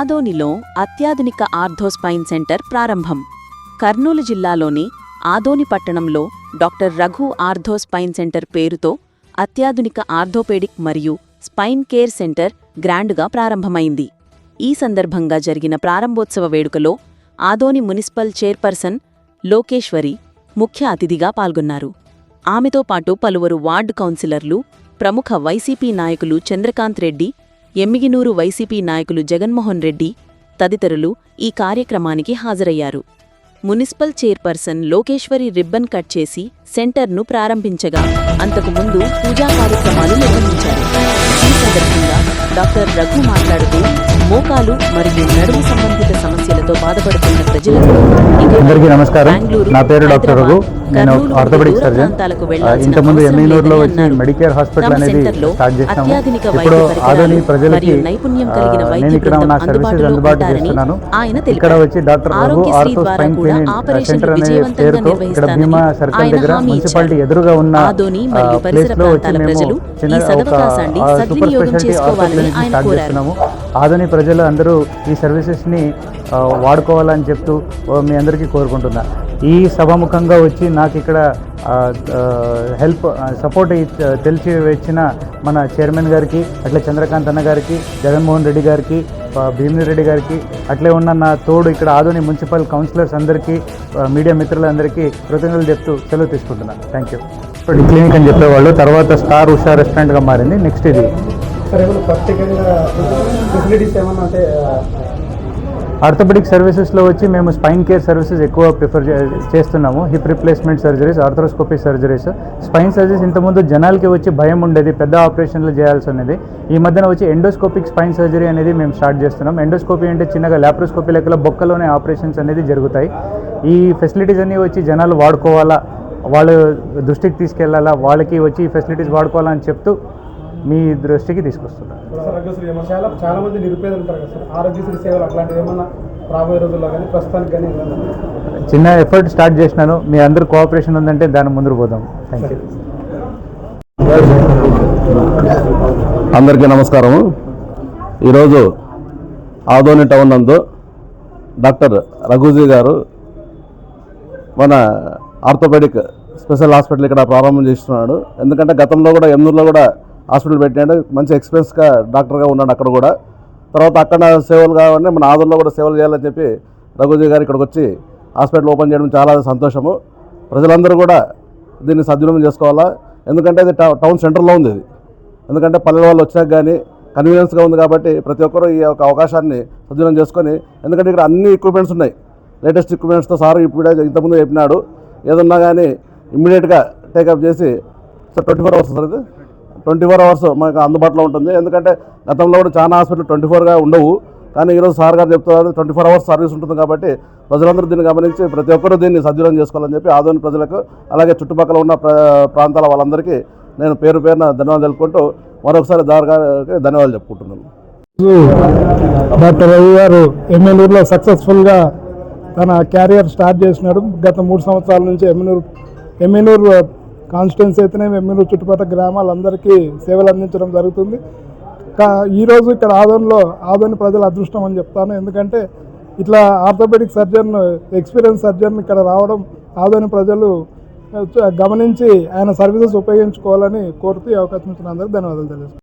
ఆదోనిలో అత్యాధునిక ఆర్థోస్పైన్ సెంటర్ ప్రారంభం. కర్నూలు జిల్లాలోని ఆదోని పట్టణంలో డాక్టర్ రఘు ఆర్థోస్పైన్ సెంటర్ పేరుతో అత్యాధునిక ఆర్థోపెడిక్ మరియు స్పైన్ కేర్ సెంటర్ గ్రాండ్గా ప్రారంభమైంది. ఈ సందర్భంగా జరిగిన ప్రారంభోత్సవ వేడుకలో ఆదోని మున్సిపల్ చైర్పర్సన్ లోకేశ్వరి ముఖ్య అతిథిగా పాల్గొన్నారు. ఆమెతో పాటు పలువురు వార్డు కౌన్సిలర్లు, ప్రముఖ వైసీపీ నాయకులు చంద్రకాంత్ రెడ్డి, ఎమ్మిగినూరు వైసీపీ నాయకులు జగన్మోహన్ రెడ్డి తదితరులు ఈ కార్యక్రమానికి హాజరయ్యారు. Municipal chairperson Lokeshwari ribbon cut చేసి సెంటర్ను ప్రారంభించగా అంతకు ముందు పూజా కార్యక్రమాలు నిర్వహించారు. ఈ సందర్భంగా డాక్టర్ రఘు మాట్లాడుతూ మోకాలు మరియు నడుము సంబంధిత సమస్యలతో బాధపడుతున్న ప్రజలకు అందరికీ నమస్కారం. నా పేరు డాక్టర్ రఘు. నేను ఆర్థోపెడిక్ సర్జన్. ఇంతకుముందు ఎమ్మిగనూరులో వచ్చి మెడికేర్ హాస్పిటల్ అనేది స్టార్ట్ చేస్తాము. ఇప్పుడు ఆదోని ప్రజలకి నేను ఇక్కడ నా సర్వీసెస్ అందుబాటు చేస్తున్నాను. ఇక్కడ వచ్చి doctor Raghu ortho spine clinic centre అనే పేరుతో ఇక్కడ భీమా సర్కిల్ దగ్గర మున్సిపాలిటీ ఎదురుగా ఉన్న ప్లేస్ లో వచ్చి మేము చిన్న ఒక సూపర్ స్పెషాలిటీ హాస్పిటల్ స్టార్ట్ చేస్తున్నాము. ఆదోని ప్రజలు అందరూ ఈ సర్వీసెస్ ని వాడుకోవాలని చెప్తూ మీ అందరికీ కోరుకుంటున్నా. ఈ సభాముఖంగా వచ్చి నాకు ఇక్కడ హెల్ప్ సపోర్ట్ తెలిసి వచ్చిన మన చైర్మన్ గారికి, అట్లే చంద్రకాంత్ అన్న గారికి, జగన్మోహన్ రెడ్డి గారికి, భీమిని రెడ్డి గారికి, అట్లే ఉన్న నా తోడు ఇక్కడ ఆదోని మున్సిపల్ కౌన్సిలర్స్ అందరికీ, మీడియా మిత్రులందరికీ కృతజ్ఞతలు చెప్తూ సెలవు తీసుకుంటున్నాను. Thank you. ఇప్పుడు క్లినిక్ అని చెప్పేవాళ్ళు, తర్వాత స్టార్ ఉషా రెస్టారెంట్గా మారింది. నెక్స్ట్ ఇది ఆర్థోపెడిక్ సర్వీసెస్లో వచ్చి మేము స్పైన్ కేర్ సర్వీసెస్ ఎక్కువ ప్రిఫర్ చేస్తున్నాము. Hip replacement surgeries, arthroscopy surgeries, spine surgeries. ఇంతకుముందు జనాలకి వచ్చి భయం ఉండేది, పెద్ద ఆపరేషన్లు చేయాల్సి ఉన్నది. ఈ మధ్యన వచ్చి ఎండోస్కోపిక్ స్పైన్ సర్జరీ అనేది మేము స్టార్ట్ చేస్తున్నాం. ఎండోస్కోపీ అంటే చిన్నగా ల్యాప్రోస్కోపీ లెక్కలో బొక్కలోనే ఆపరేషన్స్ అనేది జరుగుతాయి. ఈ ఫెసిలిటీస్ అన్నీ వచ్చి జనాలు వాడుకోవాలా, వాళ్ళ దృష్టికి తీసుకెళ్లాలా, వాళ్ళకి వచ్చి ఈ ఫెసిలిటీస్ వాడుకోవాలని చెప్తూ మీ దృష్టికి తీసుకొస్తున్నారు. చాలా మంది నిరుపేదలు ఉంటారు కదా సార్, ఆరోగ్యశ్రీ సేవలు అట్లాంటివి ఏమన్నా రాబోయే రోజుల్లో కానీ ప్రస్తుతానికి కానీ చిన్న ఎఫర్ట్ స్టార్ట్ చేసినాను. మీ అందరూ కోఆపరేషన్ ఉందంటే దాని ముందుకు పోదాం. Thank you. అందరికీ నమస్కారము. ఈరోజు ఆదోని టౌన్ నందు డాక్టర్ రఘుజీ గారు మన ఆర్థోపెడిక్ స్పెషల్ హాస్పిటల్ ఇక్కడ ప్రారంభం చేస్తున్నాడు. ఎందుకంటే గతంలో కూడా ఎమ్నూరులో కూడా హాస్పిటల్ పెట్టాడు. మంచి ఎక్స్పీరియన్స్గా డాక్టర్గా ఉన్నాడు అక్కడ కూడా. తర్వాత అక్కడ సేవలు కావాలని మన ఆదోనిలో కూడా సేవలు చేయాలని చెప్పి రఘుజీ గారు ఇక్కడికి వచ్చి హాస్పిటల్ ఓపెన్ చేయడం చాలా సంతోషము. ప్రజలందరూ కూడా దీన్ని సద్వినియోగం చేసుకోవాలా. ఎందుకంటే ఇది టౌన్ సెంటర్లో ఉంది. ఇది ఎందుకంటే పల్లెల వాళ్ళు వచ్చినాక కానీ కన్వీనియన్స్గా ఉంది కాబట్టి ప్రతి ఒక్కరూ ఈ యొక్క అవకాశాన్ని సద్వినియోగం చేసుకొని, ఎందుకంటే ఇక్కడ అన్ని ఎక్విప్మెంట్స్ ఉన్నాయి. లేటెస్ట్ ఎక్విప్మెంట్స్తో సార్ ఇప్పుడు ఇంతకుముందు చెప్పినాడు. ఏదన్నా కానీ ఇమ్మీడియట్గా టేకప్ చేసి 24 అవర్స్ సార్, ఇది 24 అవర్స్ మనకు అందుబాటులో ఉంటుంది. ఎందుకంటే గతంలో కూడా చాలా హాస్పిటల్ 24గా ఉండవు, కానీ ఈరోజు సార్ గారు చెప్తున్నారు 24 అవర్స్ సర్వీస్ ఉంటుంది. కాబట్టి ప్రజలందరూ దీన్ని గమనించి ప్రతి ఒక్కరూ దీన్ని సద్వినియోగం చేసుకోవాలని చెప్పి ఆదోని ప్రజలకు, అలాగే చుట్టుపక్కల ఉన్న ప్రాంతాల వాళ్ళందరికీ నేను పేరు పేరున ధన్యవాదాలు తెలుపుకుంటూ మరొకసారి దారి గారికి ధన్యవాదాలు చెప్పుకుంటున్నాను. డాక్టర్ రవి గారు ఎమ్మెల్యూరులో సక్సెస్ఫుల్గా తన క్యారియర్ స్టార్ట్ చేసినాడు. గత 3 సంవత్సరాల నుంచి ఎమ్మెల్యూరు కాన్స్టిట్యున్సీ అయితేనే ఎమ్మెల్యూరు చుట్టుపక్కల గ్రామాలందరికీ సేవలు అందించడం జరుగుతుంది. ఈరోజు ఇక్కడ ఆదోని ప్రజల అదృష్టం అని చెప్తాను. ఎందుకంటే ఇట్లా ఆర్థోపెడిక్ సర్జన్, ఎక్స్పీరియన్స్ సర్జన్ ఇక్కడ రావడం ఆదోని ప్రజలు గమనించి ఆయన సర్వీసెస్ ఉపయోగించుకోవాలని కోరుతూ అవకాశం ఇచ్చిన అందరికీ ధన్యవాదాలు తెలియజేస్తాను.